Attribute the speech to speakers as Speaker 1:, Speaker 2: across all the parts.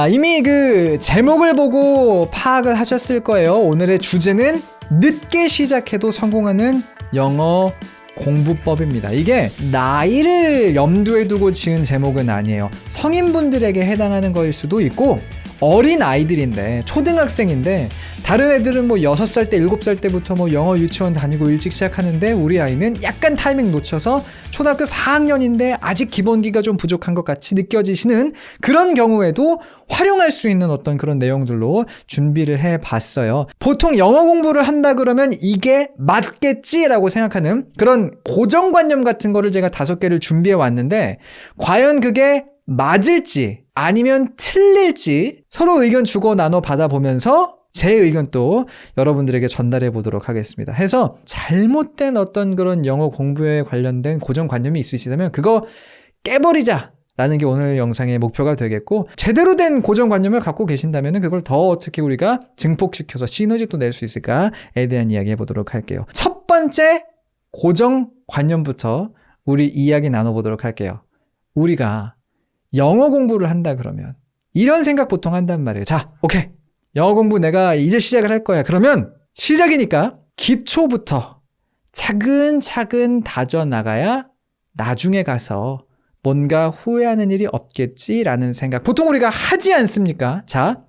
Speaker 1: 이미 그 제목을 보고 파악을 하셨을 거예요. 오늘의 주제는 늦게 시작해도 성공하는 영어 공부법입니다. 이게 나이를 염두에 두고 지은 제목은 아니에요. 성인분들에게 해당하는 거일 수도 있고 어린 아이들인데 초등학생인데 다른 애들은 뭐 6살 때 7살 때부터 뭐 영어 유치원 다니고 일찍 시작하는데 우리 아이는 약간 타이밍 놓쳐서 초등학교 4학년인데 아직 기본기가 좀 부족한 것 같이 느껴지시는 그런 경우에도 활용할 수 있는 어떤 그런 내용들로 준비를 해봤어요. 보통 영어 공부를 한다 그러면 이게 맞겠지라고 생각하는 그런 고정관념 같은 거를 제가 5개를 준비해 왔는데 과연 그게 맞을지 아니면 틀릴지 서로 의견 주고 나눠 받아보면서 제 의견 또 여러분들에게 전달해 보도록 하겠습니다. 해서 잘못된 어떤 그런 영어 공부에 관련된 고정관념이 있으시다면 그거 깨버리자 라는 게 오늘 영상의 목표가 되겠고 제대로 된 고정관념을 갖고 계신다면 그걸 더 어떻게 우리가 증폭시켜서 시너지 또 낼 수 있을까에 대한 이야기 해보도록 할게요. 첫 번째 고정관념부터 우리 이야기 나눠보도록 할게요. 우리가 영어 공부를 한다 그러면 이런 생각 보통 한단 말이에요. 자, 오케이. 영어 공부 내가 이제 시작을 할 거야. 그러면 시작이니까 기초부터 차근차근 다져나가야 나중에 가서 뭔가 후회하는 일이 없겠지라는 생각. 보통 우리가 하지 않습니까? 자,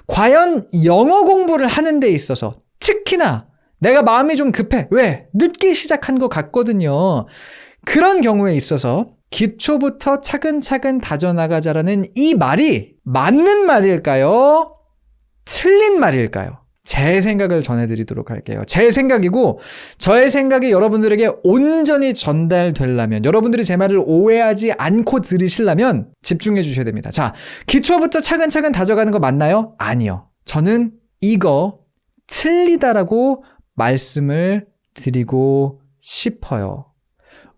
Speaker 1: 과연 영어 공부를 하는 데 있어서 특히나 내가 마음이 좀 급해. 왜? 늦게 시작한 것 같거든요. 그런 경우에 있어서 기초부터 차근차근 다져나가자라는 이 말이 맞는 말일까요? 틀린 말일까요? 제 생각을 전해드리도록 할게요. 제 생각이고 저의 생각이 여러분들에게 온전히 전달되려면 여러분들이 제 말을 오해하지 않고 들으시려면 집중해 주셔야 됩니다. 자, 기초부터 차근차근 다져가는 거 맞나요? 아니요. 저는 이거 틀리다라고 말씀을 드리고 싶어요.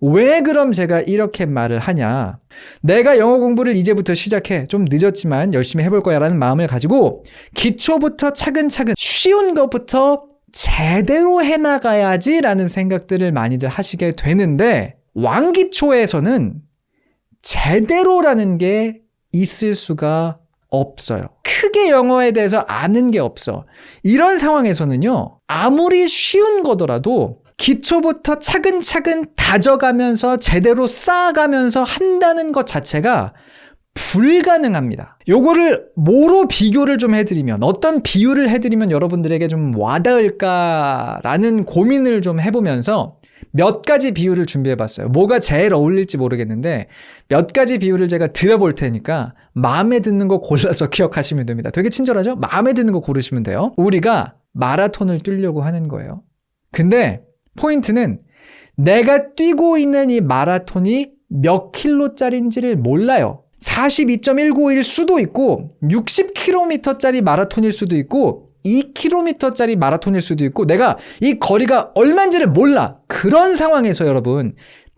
Speaker 1: 왜 그럼 제가 이렇게 말을 하냐? 내가 영어 공부를 이제부터 시작해. 좀 늦었지만 열심히 해볼 거야 라는 마음을 가지고 기초부터 차근차근 쉬운 것부터 제대로 해나가야지 라는 생각들을 많이들 하시게 되는데 왕기초에서는 제대로라는 게 있을 수가 없어요. 크게 영어에 대해서 아는 게 없어. 이런 상황에서는요. 아무리 쉬운 거더라도 기초부터 차근차근 다져가면서 제대로 쌓아가면서 한다는 것 자체가 불가능합니다. 요거를 뭐로 비교를 좀 해드리면 어떤 비유를 해드리면 여러분들에게 좀 와닿을까라는 고민을 좀 해보면서 몇 가지 비유를 준비해봤어요. 뭐가 제일 어울릴지 모르겠는데 몇 가지 비유를 제가 드려볼 테니까 마음에 드는 거 골라서 기억하시면 됩니다. 되게 친절하죠? 마음에 드는 거 고르시면 돼요. 우리가 마라톤을 뛰려고 하는 거예요. 근데 포인트는 내가 뛰고 있는 이 마라톤이 몇 킬로짜리인지를 몰라요. 42.195일 수도 있고 60km짜리 마라톤일 수도 있고 2km짜리 마라톤일 수도 있고 내가 이 거리가 얼마인지를 몰라. 그런 상황에서 여러분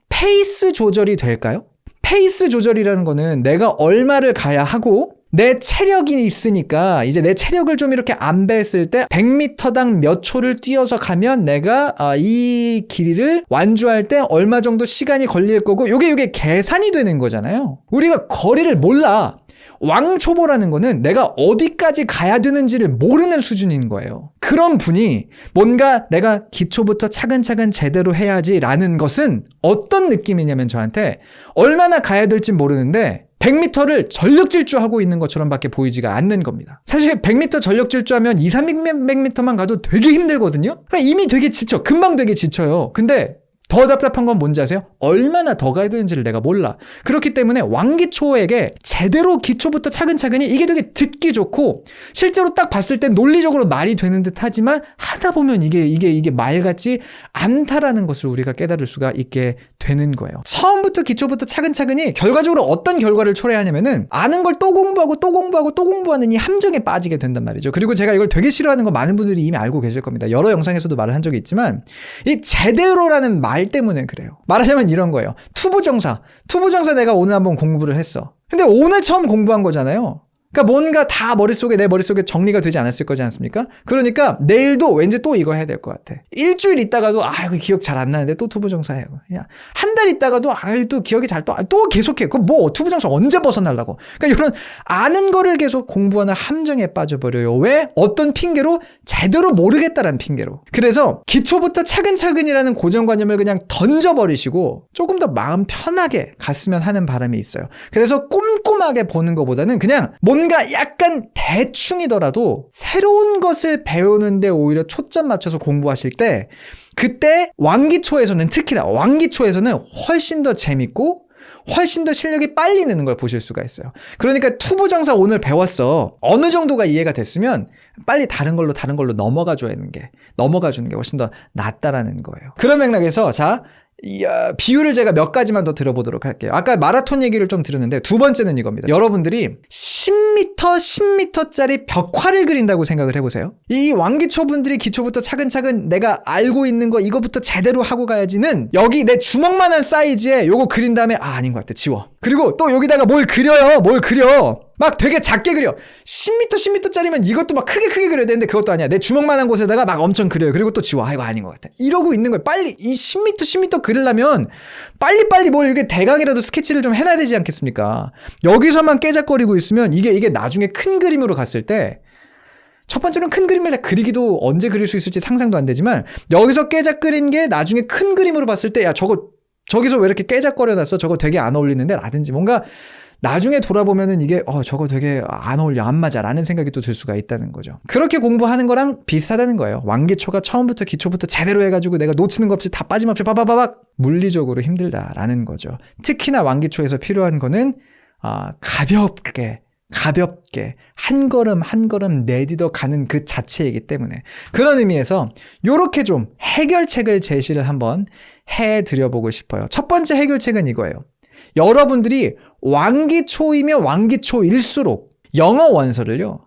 Speaker 1: 페이스 조절이 될까요? 페이스 조절이라는 거는 내가 얼마를 가야 하고 내 체력이 있으니까 이제 내 체력을 좀 이렇게 안배했을 때 100m당 몇 초를 뛰어서 가면 내가 이 길이를 완주할 때 얼마 정도 시간이 걸릴 거고 요게 계산이 되는 거잖아요. 우리가 거리를 몰라. 왕초보라는 거는 내가 어디까지 가야 되는지를 모르는 수준인 거예요. 그런 분이 뭔가 내가 기초부터 차근차근 제대로 해야지 라는 것은 어떤 느낌이냐면 저한테 얼마나 가야 될지 모르는데 100m를 전력 질주하고 있는 것처럼 밖에 보이지가 않는 겁니다. 사실 100m 전력 질주하면 200~300m만 가도 되게 힘들거든요. 그러니까 이미 되게 지쳐. 금방 되게 지쳐요. 근데 더 답답한 건 뭔지 아세요? 얼마나 더 가야 되는지를 내가 몰라. 그렇기 때문에 왕기초에게 제대로 기초부터 차근차근히 이게 되게 듣기 좋고 실제로 딱 봤을 땐 논리적으로 말이 되는 듯 하지만 하다 보면 이게 말 같지 않다라는 것을 우리가 깨달을 수가 있게 되는 거예요. 처음부터 기초부터 차근차근히 결과적으로 어떤 결과를 초래하냐면은 아는 걸 또 공부하고 또 공부하고 또 공부하는 이 함정에 빠지게 된단 말이죠. 그리고 제가 이걸 되게 싫어하는 거 많은 분들이 이미 알고 계실 겁니다. 여러 영상에서도 말을 한 적이 있지만 이 제대로라는 말 때문에 그래요. 말하자면 이런 거예요. 투부정사 내가 오늘 한번 공부를 했어. 근데 오늘 처음 공부한 거잖아요. 그러니까 뭔가 다 내 머릿속에 정리가 되지 않았을 거지 않습니까? 그러니까 내일도 왠지 또 이거 해야 될 것 같아. 일주일 있다가도 이거 기억 잘 안 나는데 또 투부정사해요. 한 달 있다가도 또 기억이 또 계속해. 그럼 뭐 투부정사 언제 벗어나려고. 그러니까 이런 아는 거를 계속 공부하는 함정에 빠져버려요. 왜? 어떤 핑계로? 제대로 모르겠다라는 핑계로. 그래서 기초부터 차근차근이라는 고정관념을 그냥 던져버리시고 조금 더 마음 편하게 갔으면 하는 바람이 있어요. 그래서 꼼꼼하게 보는 것보다는 그냥 뭔가 약간 대충이더라도 새로운 것을 배우는데 오히려 초점 맞춰서 공부하실 때 그때 왕기초에서는 특히나 왕기초에서는 훨씬 더 재밌고 훨씬 더 실력이 빨리 느는 걸 보실 수가 있어요. 그러니까 투부정사 오늘 배웠어. 어느 정도가 이해가 됐으면 빨리 다른 걸로 넘어가 주는 게 훨씬 더 낫다라는 거예요. 그런 맥락에서 비유를 제가 몇 가지만 더 들어보도록 할게요. 아까 마라톤 얘기를 좀 들었는데 두 번째는 이겁니다. 여러분들이 10m짜리 벽화를 그린다고 생각을 해보세요. 이 왕기초분들이 기초부터 차근차근 내가 알고 있는 거 이거부터 제대로 하고 가야지는 여기 내 주먹만한 사이즈에 요거 그린 다음에 아닌 것 같아. 지워. 그리고 또 여기다가 뭘 그려. 막 되게 작게 그려. 10m짜리면 이것도 막 크게 그려야 되는데 그것도 아니야. 내 주먹만한 곳에다가 막 엄청 그려요. 그리고 또 지워. 이거 아닌 것 같아. 이러고 있는 거예요. 빨리 이 10m 그리려면 빨리 뭘 이게 대강이라도 스케치를 좀 해놔야 되지 않겠습니까? 여기서만 깨작거리고 있으면 이게 나중에 큰 그림으로 갔을 때 첫 번째로는 큰 그림을 다 그리기도 언제 그릴 수 있을지 상상도 안 되지만 여기서 깨작 그린 게 나중에 큰 그림으로 봤을 때 저기서 왜 이렇게 깨작거려놨어? 저거 되게 안 어울리는데? 라든지 뭔가 나중에 돌아보면은 이게 저거 되게 안 어울려 안 맞아 라는 생각이 또 들 수가 있다는 거죠. 그렇게 공부하는 거랑 비슷하다는 거예요. 왕기초가 처음부터 기초부터 제대로 해가지고 내가 놓치는 거 없이 다 빠짐없이 빠바바박 물리적으로 힘들다라는 거죠. 특히나 왕기초에서 필요한 거는 가볍게 한 걸음 내딛어 가는 그 자체이기 때문에 그런 의미에서 요렇게 좀 해결책을 제시를 한번 해드려보고 싶어요. 첫 번째 해결책은 이거예요. 여러분들이 왕기초이면 왕기초일수록 영어 원서를요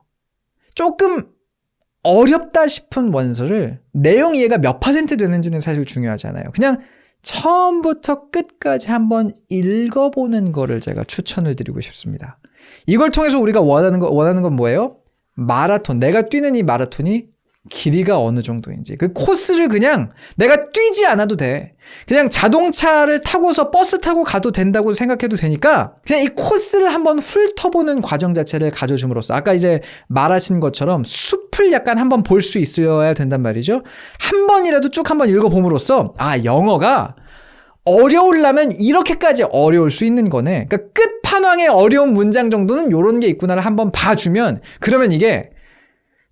Speaker 1: 조금 어렵다 싶은 원서를 내용 이해가 몇 % 되는지는 사실 중요하지 않아요. 그냥 처음부터 끝까지 한번 읽어보는 거를 제가 추천을 드리고 싶습니다. 이걸 통해서 우리가 원하는 건 뭐예요? 마라톤. 내가 뛰는 이 마라톤이 길이가 어느 정도인지 그 코스를 그냥 내가 뛰지 않아도 돼. 그냥 자동차를 타고서 버스 타고 가도 된다고 생각해도 되니까 그냥 이 코스를 한번 훑어보는 과정 자체를 가져줌으로써 아까 이제 말하신 것처럼 숲을 약간 한번 볼 수 있어야 된단 말이죠. 한 번이라도 쭉 한번 읽어봄으로써 영어가 어려우려면 이렇게까지 어려울 수 있는 거네. 그러니까 끝판왕의 어려운 문장 정도는 요런 게 있구나를 한번 봐주면 그러면 이게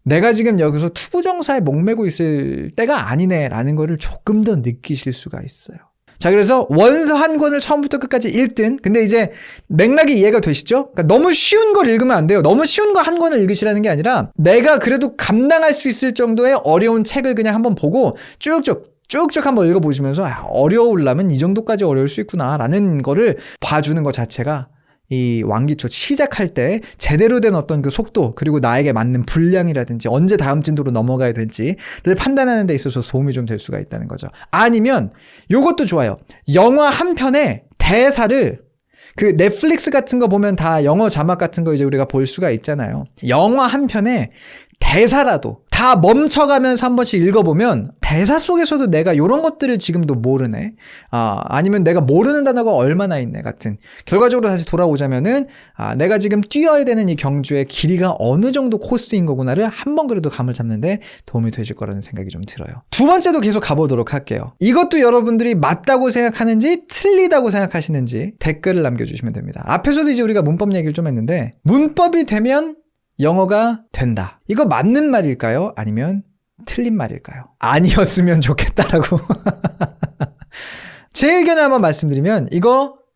Speaker 1: 내가 지금 여기서 투부정사에 목매고 있을 때가 아니네 라는 거를 조금 더 느끼실 수가 있어요. 자, 그래서 원서 한 권을 처음부터 끝까지 읽든 근데 이제 맥락이 이해가 되시죠? 그러니까 너무 쉬운 걸 읽으면 안 돼요. 너무 쉬운 거 한 권을 읽으시라는 게 아니라 내가 그래도 감당할 수 있을 정도의 어려운 책을 그냥 한번 보고 쭉쭉 한번 읽어보시면서 어려우려면 이 정도까지 어려울 수 있구나 라는 거를 봐주는 것 자체가 이 왕기초 시작할 때 제대로 된 어떤 그 속도 그리고 나에게 맞는 분량이라든지 언제 다음 진도로 넘어가야 될지를 판단하는 데 있어서 도움이 좀 될 수가 있다는 거죠. 아니면 요것도 좋아요. 영화 한 편에 대사를 그 넷플릭스 같은 거 보면 다 영어 자막 같은 거 이제 우리가 볼 수가 있잖아요. 영화 한 편에 대사라도 다 멈춰가면서 한 번씩 읽어보면 대사 속에서도 내가 이런 것들을 지금도 모르네. 아니면 내가 모르는 단어가 얼마나 있네 같은. 결과적으로 다시 돌아오자면은 내가 지금 뛰어야 되는 이 경주의 길이가 어느 정도 코스인 거구나를 한 번 그래도 감을 잡는데 도움이 되실 거라는 생각이 좀 들어요. 두 번째도 계속 가보도록 할게요. 이것도 여러분들이 맞다고 생각하는지 틀리다고 생각하시는지 댓글을 남겨주시면 됩니다. 앞에서도 이제 우리가 문법 얘기를 좀 했는데 문법이 되면 영어가 된다. 이거 맞는 말일까요? 아니면 틀린 말일까요? 아니었으면 좋겠다라고. 제 의견을 한번 말씀드리면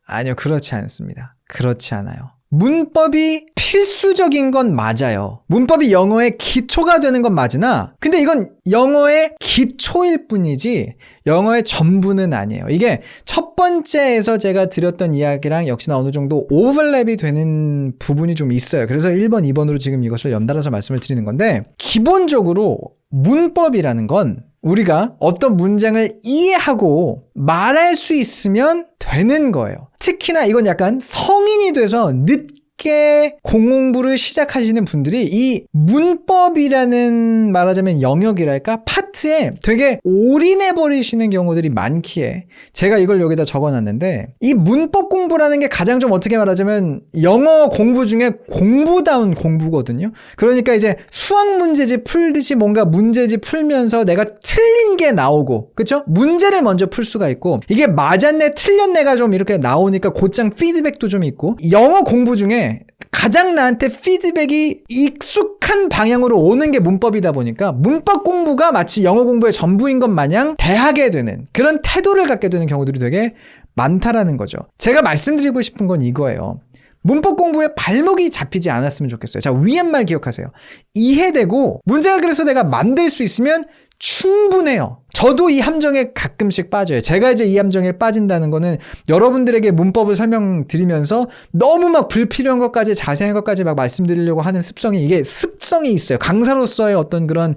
Speaker 1: 아니요, 그렇지 않습니다. 그렇지 않아요. 문법이 필수적인 건 맞아요. 문법이 영어의 기초가 되는 건 맞으나 근데 이건 영어의 기초일 뿐이지 영어의 전부는 아니에요. 이게 첫 번째에서 제가 드렸던 이야기랑 역시나 어느 정도 오버랩이 되는 부분이 좀 있어요. 그래서 1번, 2번으로 지금 이것을 연달아서 말씀을 드리는 건데 기본적으로 문법이라는 건 우리가 어떤 문장을 이해하고 말할 수 있으면 되는 거예요. 특히나 이건 약간 성인이 돼서 늦게 늦게 공부를 시작하시는 분들이 이 문법이라는 말하자면 영역이랄까 파트에 되게 올인해 버리시는 경우들이 많기에 제가 이걸 여기다 적어놨는데, 이 문법 공부라는 게 가장 좀 어떻게 말하자면 영어 공부 중에 공부다운 공부거든요. 그러니까 이제 수학 문제집 풀듯이 뭔가 문제집 풀면서 내가 틀린 게 나오고, 그쵸? 문제를 먼저 풀 수가 있고, 이게 맞았네 틀렸네가 좀 이렇게 나오니까 곧장 피드백도 좀 있고, 영어 공부 중에 가장 나한테 피드백이 익숙한 방향으로 오는 게 문법이다 보니까 문법 공부가 마치 영어 공부의 전부인 것 마냥 대하게 되는 그런 태도를 갖게 되는 경우들이 되게 많다라는 거죠. 제가 말씀드리고 싶은 건 이거예요. 문법 공부에 발목이 잡히지 않았으면 좋겠어요. 자, 위에 말 기억하세요. 이해되고 문제가 그래서 내가 만들 수 있으면 충분해요. 저도 이 함정에 가끔씩 빠져요. 제가 이제 이 함정에 빠진다는 거는 여러분들에게 문법을 설명드리면서 너무 막 불필요한 것까지 자세한 것까지 막 말씀드리려고 하는 이게 습성이 있어요. 강사로서의 어떤 그런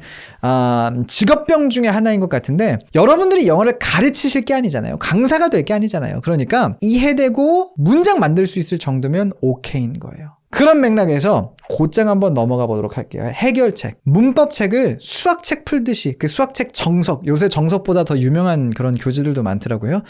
Speaker 1: 직업병 중에 하나인 것 같은데, 여러분들이 영어를 가르치실 게 아니잖아요. 강사가 될 게 아니잖아요. 그러니까 이해되고 문장 만들 수 있을 정도면 오케이인 거예요. 그런 맥락에서 곧장 한번 넘어가 보도록 할게요. 해결책, 문법책을 수학책 풀듯이, 그 수학책 정석, 요새 정석보다 더 유명한 그런 교재들도 많더라고요.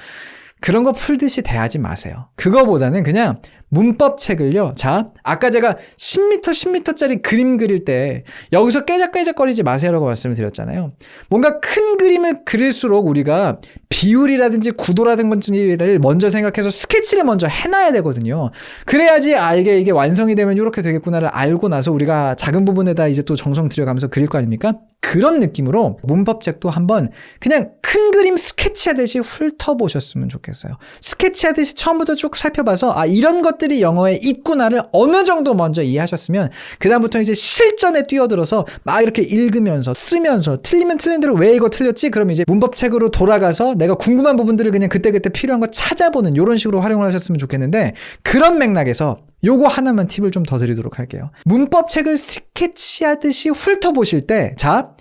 Speaker 1: 그런 거 풀듯이 대하지 마세요. 그거보다는 그냥 문법책을요. 자, 아까 제가 10m짜리 그림 그릴 때 여기서 깨작깨작거리지 마세요라고 말씀을 드렸잖아요. 뭔가 큰 그림을 그릴수록 우리가 비율이라든지 구도라든지를 먼저 생각해서 스케치를 먼저 해놔야 되거든요. 그래야지 이게 완성이 되면 이렇게 되겠구나를 알고 나서 우리가 작은 부분에다 이제 또 정성 들여가면서 그릴 거 아닙니까? 그런 느낌으로 문법책도 한번 그냥 큰 그림 스케치하듯이 훑어보셨으면 좋겠어요. 스케치하듯이 처음부터 쭉 살펴봐서 이런 것들이 영어에 있구나를 어느 정도 먼저 이해하셨으면 그다음부터 이제 실전에 뛰어들어서 막 이렇게 읽으면서 쓰면서 틀리면 틀린 대로 왜 이거 틀렸지? 그럼 이제 문법책으로 돌아가서 내가 궁금한 부분들을 그냥 그때그때 필요한 거 찾아보는 이런 식으로 활용을 하셨으면 좋겠는데, 그런 맥락에서 요거 하나만 팁을 좀 더 드리도록 할게요. 문법책을 스케치하듯이 훑어보실 때, 자,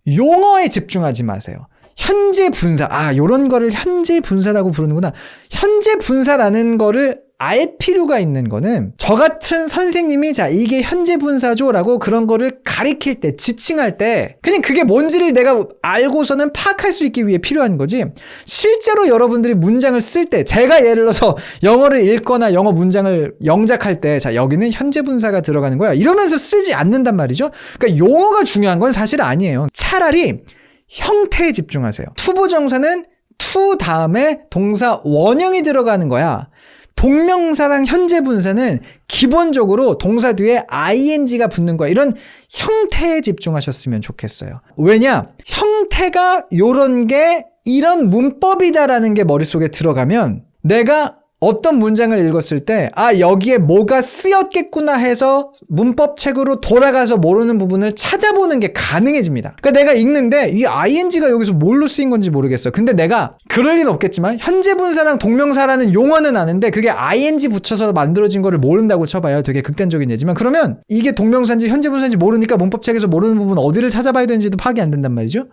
Speaker 1: 용어에 집중하지 마세요. 현재 분사, 요런 거를 현재 분사라고 부르는구나. 현재 분사라는 거를 알 필요가 있는 거는, 저 같은 선생님이 자 이게 현재 분사죠 라고 그런 거를 가리킬 때, 지칭할 때 그냥 그게 뭔지를 내가 알고서는 파악할 수 있기 위해 필요한 거지, 실제로 여러분들이 문장을 쓸 때, 제가 예를 들어서 영어를 읽거나 영어 문장을 영작할 때 자 여기는 현재 분사가 들어가는 거야 이러면서 쓰지 않는단 말이죠. 그러니까 용어가 중요한 건 사실 아니에요. 차라리 형태에 집중하세요. 투부정사는 to 다음에 동사 원형이 들어가는 거야. 동명사랑 현재 분사는 기본적으로 동사 뒤에 ing가 붙는 거야. 이런 형태에 집중하셨으면 좋겠어요. 왜냐? 형태가 요런 게 이런 문법이다라는 게 머릿속에 들어가면 내가 어떤 문장을 읽었을 때 여기에 뭐가 쓰였겠구나 해서 문법책으로 돌아가서 모르는 부분을 찾아보는 게 가능해집니다. 그러니까 내가 읽는데 이 ing가 여기서 뭘로 쓰인 건지 모르겠어. 근데 내가 그럴 리는 없겠지만 현재 분사랑 동명사라는 용어는 아는데 그게 ing 붙여서 만들어진 거를 모른다고 쳐봐요. 되게 극단적인 예지만, 그러면 이게 동명사인지 현재 분사인지 모르니까 문법책에서 모르는 부분 어디를 찾아봐야 되는지도 파악이 안 된단 말이죠.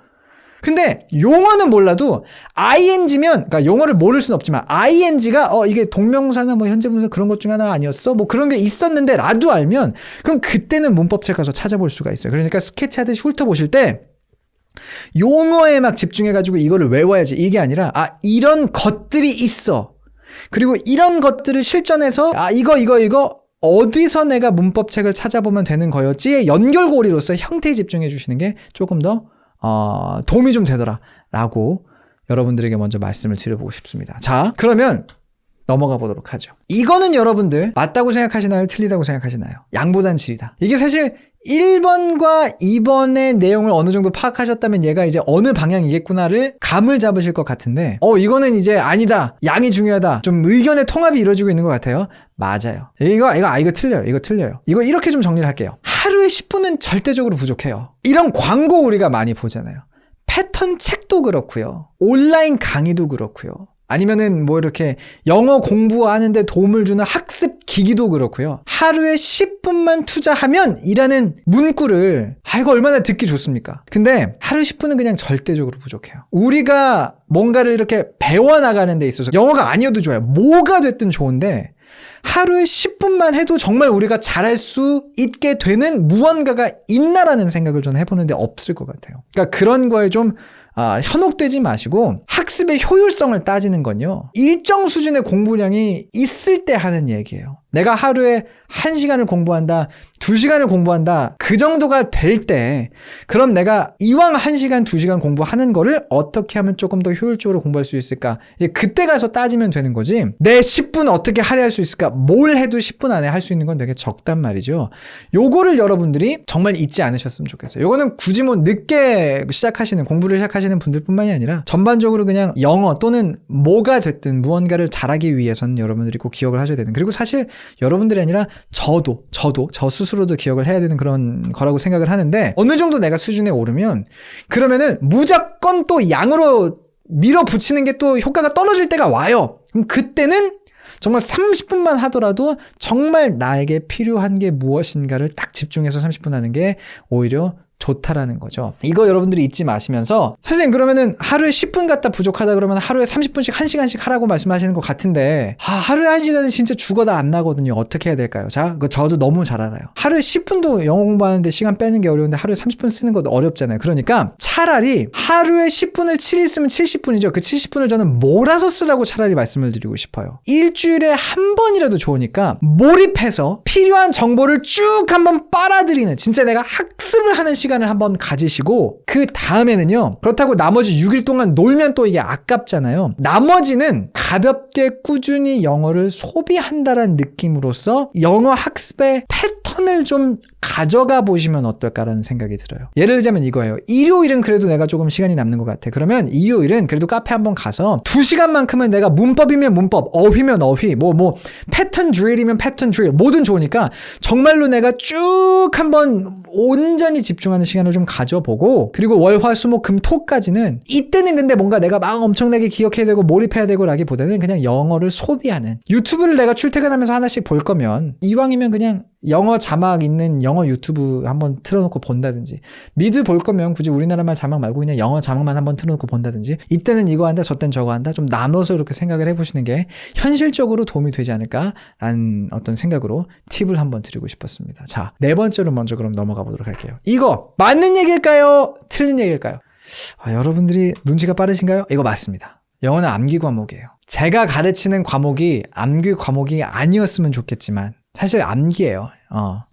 Speaker 1: 근데 용어는 몰라도 ing면, 그러니까 용어를 모를 수는 없지만 ing가 이게 동명사나 뭐 현재분사 그런 것 중에 하나 아니었어? 뭐 그런 게 있었는데 라도 알면 그럼 그때는 문법책 가서 찾아볼 수가 있어요. 그러니까 스케치하듯이 훑어보실 때 용어에 막 집중해가지고 이거를 외워야지 이게 아니라 이런 것들이 있어. 그리고 이런 것들을 실전에서 이거 어디서 내가 문법책을 찾아보면 되는 거였지의 연결고리로서 형태에 집중해 주시는 게 조금 더 도움이 좀 되더라라고 여러분들에게 먼저 말씀을 드려보고 싶습니다. 자, 그러면 넘어가 보도록 하죠. 이거는 여러분들 맞다고 생각하시나요? 틀리다고 생각하시나요? 양보단 질이다. 이게 사실 1번과 2번의 내용을 어느 정도 파악하셨다면 얘가 이제 어느 방향이겠구나를 감을 잡으실 것 같은데 이거는 이제 아니다. 양이 중요하다. 좀 의견의 통합이 이루어지고 있는 것 같아요. 맞아요. 이거 틀려요. 이거 틀려요. 이거 이렇게 좀 정리를 할게요. 하루에 10분은 절대적으로 부족해요. 이런 광고 우리가 많이 보잖아요. 패턴 책도 그렇고요. 온라인 강의도 그렇고요. 아니면은 뭐 이렇게 영어 공부하는데 도움을 주는 학습 기기도 그렇고요. 하루에 10분만 투자하면 이라는 문구를 이거 얼마나 듣기 좋습니까? 근데 하루 10분은 그냥 절대적으로 부족해요. 우리가 뭔가를 이렇게 배워나가는 데 있어서 영어가 아니어도 좋아요. 뭐가 됐든 좋은데 하루에 10분만 해도 정말 우리가 잘할 수 있게 되는 무언가가 있나라는 생각을 저는 해보는데 없을 것 같아요. 그러니까 그런 거에 좀 현혹되지 마시고 학습의 효율성을 따지는 건요. 일정 수준의 공부량이 있을 때 하는 얘기예요. 내가 하루에 1시간을 공부한다, 2시간을 공부한다, 그 정도가 될 때, 그럼 내가 이왕 1시간, 2시간 공부하는 거를 어떻게 하면 조금 더 효율적으로 공부할 수 있을까? 이제 그때 가서 따지면 되는 거지, 내 10분 어떻게 할애할 수 있을까? 뭘 해도 10분 안에 할 수 있는 건 되게 적단 말이죠. 요거를 여러분들이 정말 잊지 않으셨으면 좋겠어요. 요거는 굳이 뭐 늦게 시작하시는, 공부를 시작하시는 분들뿐만이 아니라 전반적으로 그냥 영어 또는 뭐가 됐든 무언가를 잘하기 위해서는 여러분들이 꼭 기억을 하셔야 되는, 그리고 사실 여러분들이 아니라 저 스스로도 기억을 해야 되는 그런 거라고 생각을 하는데, 어느 정도 내가 수준에 오르면 그러면은 무조건 또 양으로 밀어붙이는 게 또 효과가 떨어질 때가 와요. 그럼 그때는 정말 30분만 하더라도 정말 나에게 필요한 게 무엇인가를 딱 집중해서 30분 하는 게 오히려 좋다라는 거죠. 이거 여러분들이 잊지 마시면서, 선생님 그러면은 하루에 10분 갖다 부족하다 그러면 하루에 30분씩 1시간씩 하라고 말씀하시는 것 같은데, 하루에 1시간은 진짜 죽어도 안 나거든요. 어떻게 해야 될까요? 자, 그거 저도 너무 잘 알아요. 하루에 10분도 영어 공부하는데 시간 빼는 게 어려운데 하루에 30분 쓰는 것도 어렵잖아요. 그러니까 차라리 하루에 10분을 7일 쓰면 70분이죠. 그 70분을 저는 몰아서 쓰라고 차라리 말씀을 드리고 싶어요. 일주일에 한 번이라도 좋으니까 몰입해서 필요한 정보를 쭉 한번 빨아들이는, 진짜 내가 학습을 하는 시간을 한번 가지시고, 그 다음에는요, 그렇다고 나머지 6일 동안 놀면 또 이게 아깝잖아요. 나머지는 가볍게 꾸준히 영어를 소비한다는 느낌으로써 영어 학습의 패턴을 좀 가져가 보시면 어떨까라는 생각이 들어요. 예를 들자면 이거예요. 일요일은 그래도 내가 조금 시간이 남는 것 같아. 그러면 일요일은 그래도 카페 한번 가서 2시간만큼은 내가 문법이면 문법, 어휘면 어휘, 패턴 드릴이면 패턴 드릴, 뭐든 좋으니까 정말로 내가 쭉 한번 온전히 집중하는 시간을 좀 가져보고, 그리고 월, 화, 수, 목, 금, 토까지는, 이때는 근데 뭔가 내가 막 엄청나게 기억해야 되고 몰입해야 되고 라기보다는 그냥 영어를 소비하는, 유튜브를 내가 출퇴근하면서 하나씩 볼 거면 이왕이면 그냥 영어 자막 있는 영어 유튜브 한번 틀어놓고 본다든지, 미드 볼 거면 굳이 우리나라 말 자막 말고 그냥 영어 자막만 한번 틀어놓고 본다든지, 이때는 이거 한다 저땐 저거 한다, 좀 나눠서 이렇게 생각을 해보시는 게 현실적으로 도움이 되지 않을까라는 어떤 생각으로 팁을 한번 드리고 싶었습니다. 자, 네 번째로 먼저 그럼 넘어가 보도록 할게요. 이거 맞는 얘기일까요? 틀린 얘기일까요? 여러분들이 눈치가 빠르신가요? 이거 맞습니다. 영어는 암기 과목이에요. 제가 가르치는 과목이 암기 과목이 아니었으면 좋겠지만 사실 암기예요.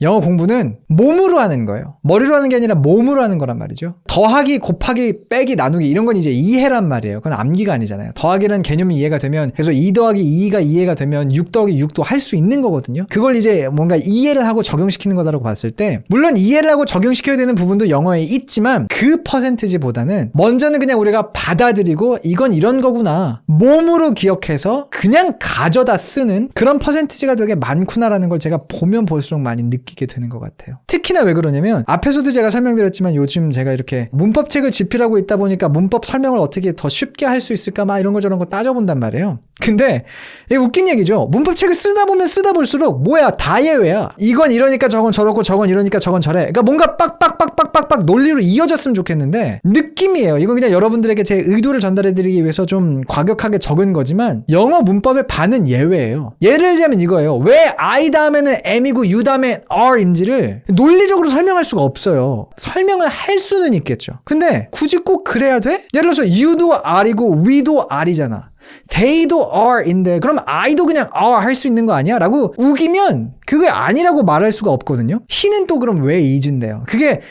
Speaker 1: 영어 공부는 몸으로 하는 거예요. 머리로 하는 게 아니라 몸으로 하는 거란 말이죠. 더하기, 곱하기, 빼기, 나누기 이런 건 이제 이해란 말이에요. 그건 암기가 아니잖아요. 더하기라는 개념이 이해가 되면, 그래서 2 더하기 2가 이해가 되면 6 더하기 6도 할 수 있는 거거든요. 그걸 이제 뭔가 이해를 하고 적용시키는 거다라고 봤을 때, 물론 이해를 하고 적용시켜야 되는 부분도 영어에 있지만 그 퍼센티지보다는 먼저는 그냥 우리가 받아들이고 이건 이런 거구나, 몸으로 기억해서 그냥 가져다 쓰는 그런 퍼센티지가 되게 많구나라는 걸 제가 보면 볼수록 많이 느끼게 되는 것 같아요. 특히나 왜 그러냐면, 앞에서도 제가 설명드렸지만 요즘 제가 이렇게 문법책을 집필하고 있다 보니까 문법 설명을 어떻게 더 쉽게 할 수 있을까 막 이런 거 저런 거 따져본단 말이에요. 근데 이게 웃긴 얘기죠. 문법책을 쓰다 보면 쓰다 볼수록 뭐야, 다 예외야. 이건 이러니까 저건 저렇고 저건 이러니까 저건 저래. 그러니까 뭔가 빡빡빡빡빡빡 논리로 이어졌으면 좋겠는데 느낌이에요. 이건 그냥 여러분들에게 제 의도를 전달해드리기 위해서 좀 과격하게 적은 거지만 영어 문법의 반은 예외예요. 예를 들자면 이거예요. 왜 I 다음에는 M이고 U 다음에 R인지를 논리적으로 설명할 수가 없어요. 설명을 할 수는 있겠죠. 근데 굳이 꼭 그래야 돼? 예를 들어서 U도 R이고 We도 R이잖아. They도 R인데 그럼 I도 그냥 R 할 수 있는 거 아니야? 라고 우기면 그게 아니라고 말할 수가 없거든요. He는 또 그럼 왜 is인데요? 그게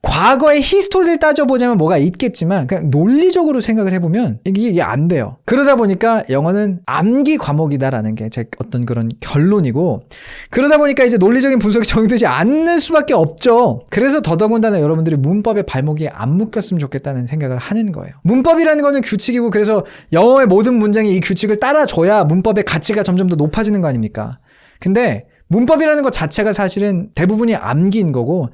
Speaker 1: 과거의 히스토리를 따져보자면 뭐가 있겠지만 그냥 논리적으로 생각을 해보면 이게 안 돼요. 그러다 보니까 영어는 암기 과목이다라는 게 제 어떤 그런 결론이고, 그러다 보니까 이제 논리적인 분석이 적용되지 않을 수밖에 없죠. 그래서 더더군다나 여러분들이 문법의 발목이 안 묶였으면 좋겠다는 생각을 하는 거예요. 문법이라는 거는 규칙이고, 그래서 영어의 모든 문장이 이 규칙을 따라줘야 문법의 가치가 점점 더 높아지는 거 아닙니까? 근데 문법이라는 것 자체가 사실은 대부분이 암기인 거고,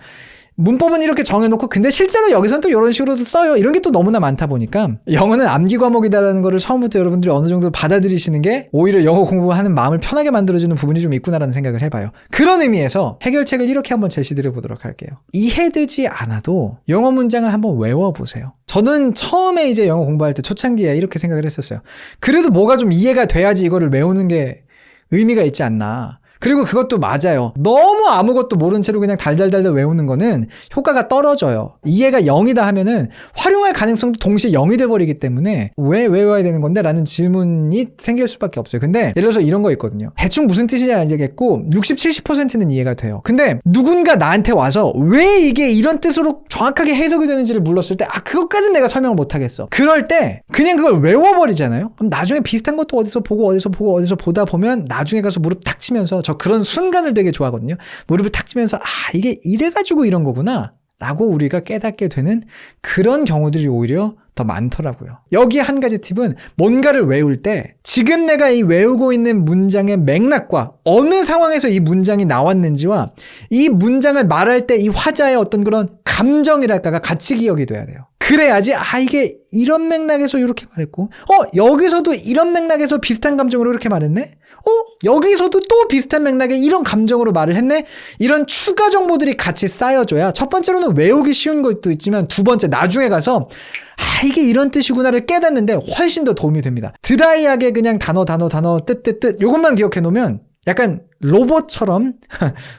Speaker 1: 문법은 이렇게 정해놓고 근데 실제로 여기서는 또 이런 식으로도 써요. 이런 게 또 너무나 많다 보니까 영어는 암기 과목이다라는 거를 처음부터 여러분들이 어느 정도 받아들이시는 게 오히려 영어 공부하는 마음을 편하게 만들어주는 부분이 좀 있구나라는 생각을 해봐요. 그런 의미에서 해결책을 이렇게 한번 제시드려 보도록 할게요. 이해되지 않아도 영어 문장을 한번 외워보세요. 저는 처음에 이제 영어 공부할 때 초창기에 이렇게 생각을 했었어요. 그래도 뭐가 좀 이해가 돼야지 이거를 외우는 게 의미가 있지 않나. 그리고 그것도 맞아요. 너무 아무것도 모른 채로 그냥 달달달달 외우는 거는 효과가 떨어져요. 이해가 0이다 하면은 활용할 가능성도 동시에 0이 돼버리기 때문에 왜 외워야 되는 건데? 라는 질문이 생길 수밖에 없어요. 근데 예를 들어서 이런 거 있거든요. 대충 무슨 뜻인지 알겠고 60, 70%는 이해가 돼요. 근데 누군가 나한테 와서 왜 이게 이런 뜻으로 정확하게 해석이 되는지를 물었을 때 그것까지는 내가 설명을 못하겠어. 그럴 때 그냥 그걸 외워버리잖아요. 그럼 나중에 비슷한 것도 어디서 보다 보면 나중에 가서 무릎 탁 치면서 그런 순간을 되게 좋아하거든요. 무릎을 탁 치면서 이게 이래가지고 이런 거구나 라고 우리가 깨닫게 되는 그런 경우들이 오히려 더 많더라고요. 여기 한 가지 팁은 뭔가를 외울 때 지금 내가 이 외우고 있는 문장의 맥락과 어느 상황에서 이 문장이 나왔는지와 이 문장을 말할 때 이 화자의 어떤 그런 감정이랄까가 같이 기억이 돼야 돼요. 그래야지 이게 이런 맥락에서 이렇게 말했고 여기서도 이런 맥락에서 비슷한 감정으로 이렇게 말했네? 여기서도 또 비슷한 맥락에 이런 감정으로 말을 했네? 이런 추가 정보들이 같이 쌓여줘야 첫 번째로는 외우기 쉬운 것도 있지만 두 번째 나중에 가서 이게 이런 뜻이구나를 깨닫는데 훨씬 더 도움이 됩니다. 드라이하게 그냥 단어 뜻 요것만 기억해 놓으면 약간 로봇처럼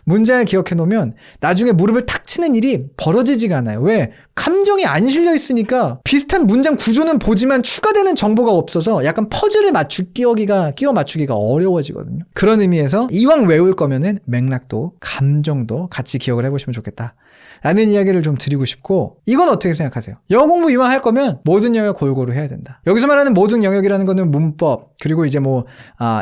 Speaker 1: 문장을 기억해 놓으면 나중에 무릎을 탁 치는 일이 벌어지지가 않아요. 왜? 감정이 안 실려 있으니까 비슷한 문장 구조는 보지만 추가되는 정보가 없어서 약간 퍼즐을 끼워 맞추기가 어려워지거든요. 그런 의미에서 이왕 외울 거면은 맥락도 감정도 같이 기억을 해보시면 좋겠다 라는 이야기를 좀 드리고 싶고, 이건 어떻게 생각하세요? 영어 공부 이왕 할 거면 모든 영역 골고루 해야 된다. 여기서 말하는 모든 영역이라는 거는 문법, 그리고 이제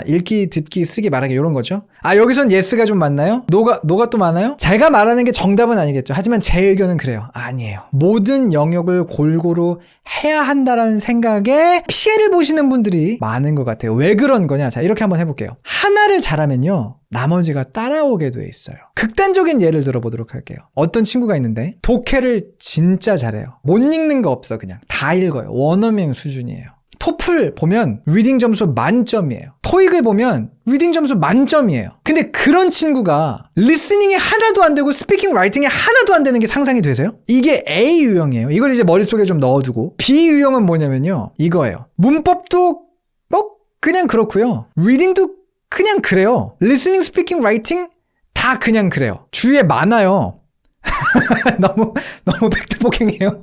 Speaker 1: 읽기, 듣기, 쓰기, 말하기 이런 거죠. 여기선 예스가 좀 많나요? 노가 또 많아요? 제가 말하는 게 정답은 아니겠죠. 하지만 제 의견은 그래요. 아니에요. 모든 영역을 골고루 해야 한다라는 생각에 피해를 보시는 분들이 많은 것 같아요. 왜 그런 거냐? 자, 이렇게 한번 해볼게요. 하나를 잘하면요, 나머지가 따라오게 돼 있어요. 극단적인 예를 들어보도록 할게요. 어떤 친구가 있는데 독해를 진짜 잘해요. 못 읽는 거 없어. 그냥 다 읽어요. 원어민 수준이에요. 토플 보면 리딩 점수 만점이에요. 토익을 보면 리딩 점수 만점이에요. 근데 그런 친구가 리스닝이 하나도 안 되고 스피킹 라이팅이 하나도 안 되는 게 상상이 되세요? 이게 A 유형이에요. 이걸 이제 머릿속에 좀 넣어두고, B 유형은 뭐냐면요, 이거예요. 문법도 그냥 그렇고요. 리딩도 그냥 그래요. 리스닝, 스피킹, 라이팅 다 그냥 그래요. 주위에 많아요. 너무 팩트폭행이에요.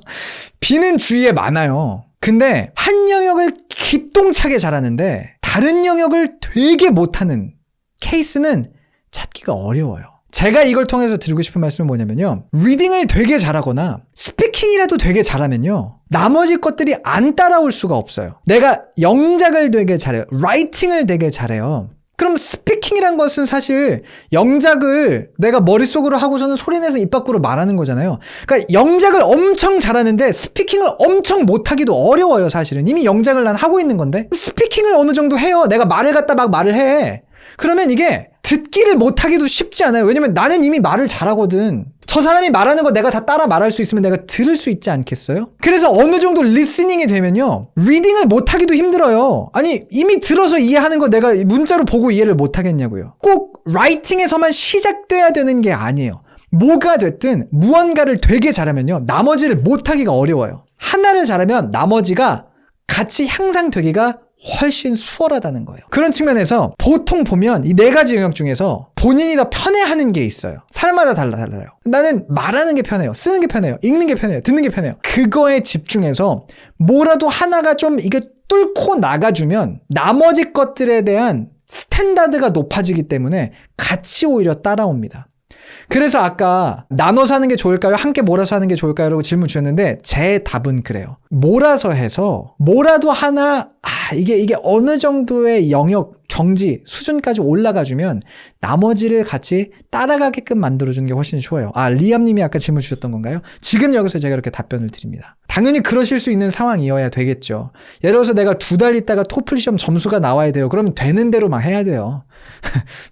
Speaker 1: B는 주위에 많아요. 근데 한 영역을 기똥차게 잘하는데 다른 영역을 되게 못하는 케이스는 찾기가 어려워요. 제가 이걸 통해서 드리고 싶은 말씀은 뭐냐면요, 리딩을 되게 잘하거나 스피킹이라도 되게 잘하면요, 나머지 것들이 안 따라올 수가 없어요. 내가 영작을 되게 잘해요. 라이팅을 되게 잘해요. 그럼 스피킹이란 것은 사실 영작을 내가 머릿속으로 하고서는 소리내서 입 밖으로 말하는 거잖아요. 그러니까 영작을 엄청 잘하는데 스피킹을 엄청 못하기도 어려워요. 사실은 이미 영작을 난 하고 있는 건데 스피킹을 어느 정도 해요. 내가 말을 갖다 막 말을 해. 그러면 이게 듣기를 못하기도 쉽지 않아요. 왜냐면 나는 이미 말을 잘하거든. 저 사람이 말하는 거 내가 다 따라 말할 수 있으면 내가 들을 수 있지 않겠어요? 그래서 어느 정도 리스닝이 되면요, 리딩을 못하기도 힘들어요. 아니, 이미 들어서 이해하는 거 내가 문자로 보고 이해를 못하겠냐고요. 꼭 라이팅에서만 시작돼야 되는 게 아니에요. 뭐가 됐든 무언가를 되게 잘하면요, 나머지를 못하기가 어려워요. 하나를 잘하면 나머지가 같이 향상되기가 훨씬 수월하다는 거예요. 그런 측면에서 보통 보면 이 네 가지 영역 중에서 본인이 더 편해하는 게 있어요. 사람마다 달라요. 나는 말하는 게 편해요. 쓰는 게 편해요. 읽는 게 편해요. 듣는 게 편해요. 그거에 집중해서 뭐라도 하나가 좀 이게 뚫고 나가주면 나머지 것들에 대한 스탠다드가 높아지기 때문에 같이 오히려 따라옵니다. 그래서 아까 나눠서 하는 게 좋을까요? 함께 몰아서 하는 게 좋을까요? 라고 질문 주셨는데 제 답은 그래요. 몰아서 해서 뭐라도 하나 이게 어느 정도의 영역, 경지, 수준까지 올라가주면 나머지를 같이 따라가게끔 만들어주는 게 훨씬 좋아요. 리암님이 아까 질문 주셨던 건가요? 지금 여기서 제가 이렇게 답변을 드립니다. 당연히 그러실 수 있는 상황이어야 되겠죠. 예를 들어서 내가 2달 있다가 토플 시험 점수가 나와야 돼요. 그러면 되는 대로 막 해야 돼요.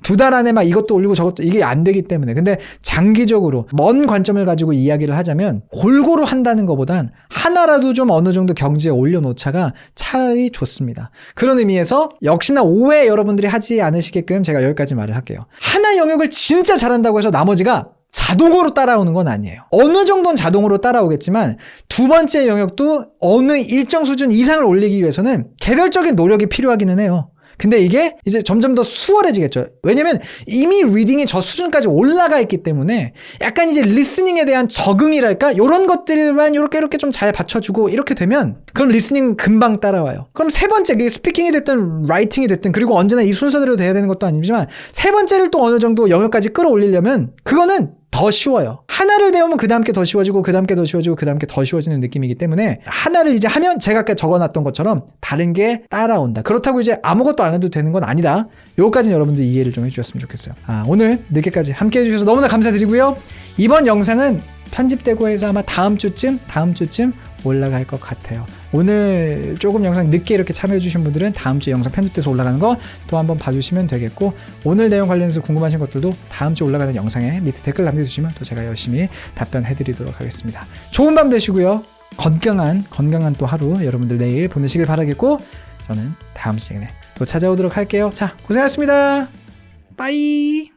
Speaker 1: 2달 안에 막 이것도 올리고 저것도, 이게 안 되기 때문에. 근데 장기적으로 먼 관점을 가지고 이야기를 하자면 골고루 한다는 것보단 하나라도 좀 어느 정도 경지에 올려놓자가 차라리 좋습니다. 그런 의미에서 역시나 오해 여러분들이 하지 않으시게끔 제가 여기까지 말을 할게요. 하나 영역을 진짜 잘한다고 해서 나머지가 자동으로 따라오는 건 아니에요. 어느 정도는 자동으로 따라오겠지만 두 번째 영역도 어느 일정 수준 이상을 올리기 위해서는 개별적인 노력이 필요하기는 해요. 근데 이게 이제 점점 더 수월해지겠죠. 왜냐면 이미 리딩이 저 수준까지 올라가 있기 때문에 약간 이제 리스닝에 대한 적응이랄까? 이런 것들만 이렇게 좀 잘 받쳐주고 이렇게 되면 그럼 리스닝 금방 따라와요. 그럼 세 번째, 그게 스피킹이 됐든 라이팅이 됐든 그리고 언제나 이 순서대로 돼야 되는 것도 아니지만 세 번째를 또 어느 정도 영역까지 끌어올리려면 그거는 더 쉬워요. 하나를 배우면 그 다음 게 더 쉬워지고 그 다음 게 더 쉬워지고 그 다음 게 더 쉬워지는 느낌이기 때문에 하나를 이제 하면 제가 아까 적어놨던 것처럼 다른 게 따라온다. 그렇다고 이제 아무것도 안 해도 되는 건 아니다. 요거까지는 여러분들 이해를 좀 해주셨으면 좋겠어요. 오늘 늦게까지 함께 해주셔서 너무나 감사드리고요. 이번 영상은 편집되고 해서 아마 다음 주쯤 올라갈 것 같아요. 오늘 조금 영상 늦게 이렇게 참여해주신 분들은 다음 주에 영상 편집돼서 올라가는 거 또 한번 봐주시면 되겠고, 오늘 내용 관련해서 궁금하신 것들도 다음 주에 올라가는 영상에 밑에 댓글 남겨주시면 또 제가 열심히 답변해드리도록 하겠습니다. 좋은 밤 되시고요. 건강한 또 하루 여러분들 내일 보내시길 바라겠고, 저는 다음 시간에 또 찾아오도록 할게요. 자, 고생하셨습니다. 빠이.